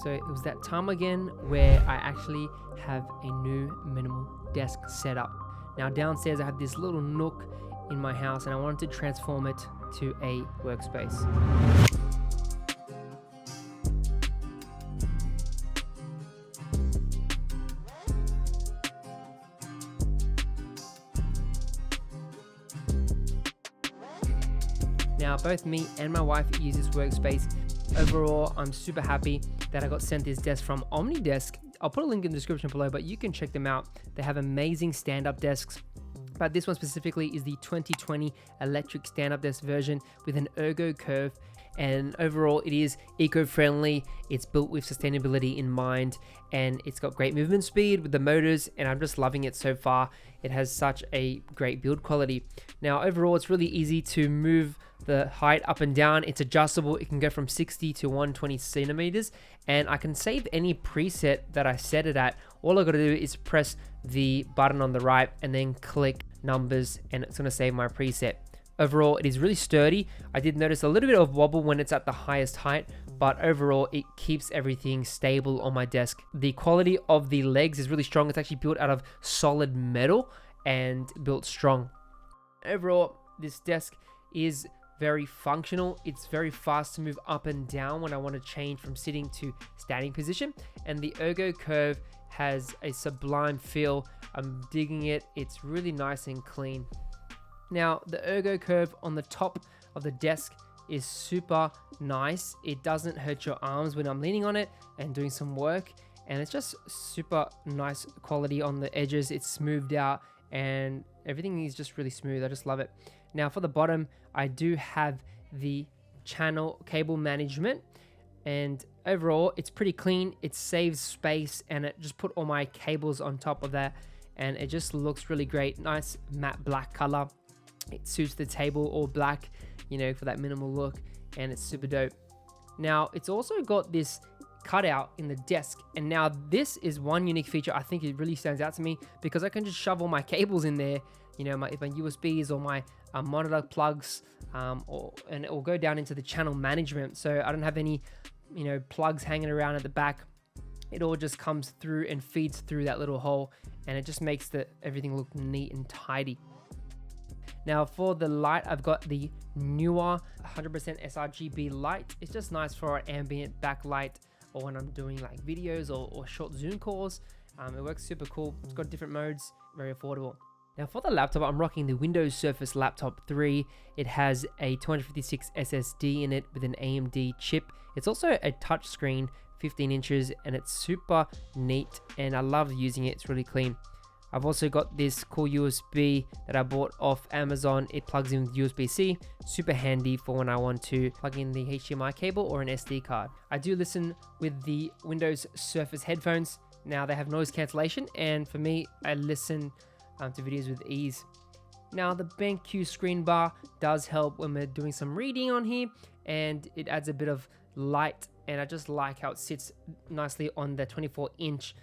So it was that time again where I actually have a new minimal desk setup. Now downstairs I have this little nook in my house and I wanted to transform it to a workspace. Now both me and my wife use this workspace. Overall, I'm super happy that I got sent this desk from OmniDesk. I'll put a link in the description below, but you can check them out. They have amazing stand-up desks. But this one specifically is the 2020 electric stand-up desk version with an ergo curve. And overall, it is eco-friendly. It's built with sustainability in mind, and it's got great movement speed with the motors, and I'm just loving it so far. It has such a great build quality. Now, overall, it's really easy to move the height up and down. It's adjustable. It can go from 60 to 120 centimeters, and I can save any preset that I set it at. All I got to do is press the button on the right and then click numbers, and it's going to save my preset. Overall, it is really sturdy. I did notice a little bit of wobble when it's at the highest height, but overall, it keeps everything stable on my desk. The quality of the legs is really strong. It's actually built out of solid metal and built strong. Overall, this desk is very functional. It's very fast to move up and down when I want to change from sitting to standing position. And the ergo curve has a sublime feel. I'm digging it. It's really nice and clean. Now, the ergo curve on the top of the desk is super nice. It doesn't hurt your arms when I'm leaning on it and doing some work. And it's just super nice quality on the edges. It's smoothed out and everything is just really smooth. I just love it. Now, for the bottom, I do have the channel cable management. And overall, it's pretty clean. It saves space and it just put all my cables on top of that. And it just looks really great. Nice matte black color. It suits the table all black, you know, for that minimal look, and it's super dope. Now, it's also got this cutout in the desk, and now this is one unique feature I think it really stands out to me because I can just shove all my cables in there, you know, my USBs or my monitor plugs, and it will go down into the channel management. So I don't have any, you know, plugs hanging around at the back. It all just comes through and feeds through that little hole, and it just makes everything look neat and tidy. Now for the light, I've got the newer 100% sRGB light. It's just nice for an ambient backlight or when I'm doing like videos or short Zoom calls. It works super cool. It's got different modes, very affordable. Now for the laptop, I'm rocking the Windows Surface Laptop 3. It has a 256 SSD in it with an AMD chip. It's also a touchscreen, 15 inches, and it's super neat and I love using it. It's really clean. I've also got this cool USB that I bought off Amazon. It plugs in with USB-C, super handy for when I want to plug in the HDMI cable or an SD card. I do listen with the Windows Surface headphones. Now they have noise cancellation, and for me, I listen to videos with ease. Now the BenQ screen bar does help when we're doing some reading on here, and it adds a bit of light, and I just like how it sits nicely on the 24-inch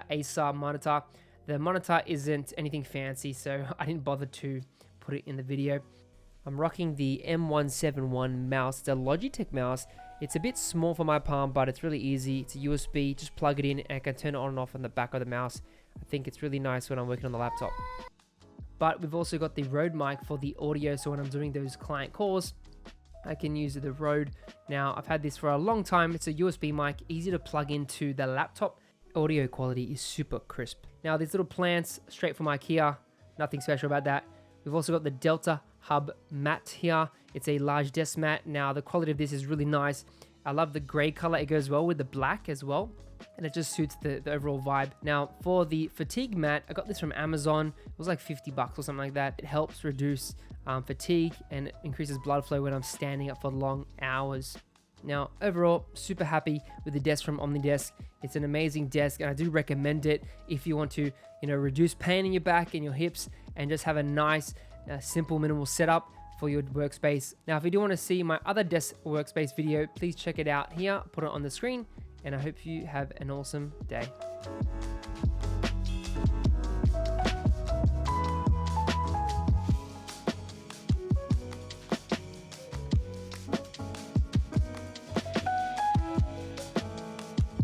Acer monitor. The monitor isn't anything fancy, so I didn't bother to put it in the video. I'm rocking the M171 mouse. It's a Logitech mouse. It's a bit small for my palm, but it's really easy. It's a USB, just plug it in and I can turn it on and off on the back of the mouse. I think it's really nice when I'm working on the laptop. But we've also got the Rode mic for the audio, so when I'm doing those client calls, I can use the Rode. Now, I've had this for a long time. It's a USB mic, easy to plug into the laptop. Audio quality is super crisp. Now these little plants, straight from IKEA, nothing special about that. We've also got the Delta Hub mat here. It's a large desk mat. Now the quality of this is really nice. I love the gray color. It goes well with the black as well, and it just suits the overall vibe. Now for the fatigue mat, I got this from Amazon. It was like $50 or something like that. It helps reduce fatigue and it increases blood flow when I'm standing up for long hours. Now, overall, super happy with the desk from OmniDesk. It's an amazing desk, and I do recommend it if you want to, you know, reduce pain in your back and your hips and just have a nice, simple, minimal setup for your workspace. Now, if you do want to see my other desk workspace video, please check it out here. Put it on the screen, and I hope you have an awesome day.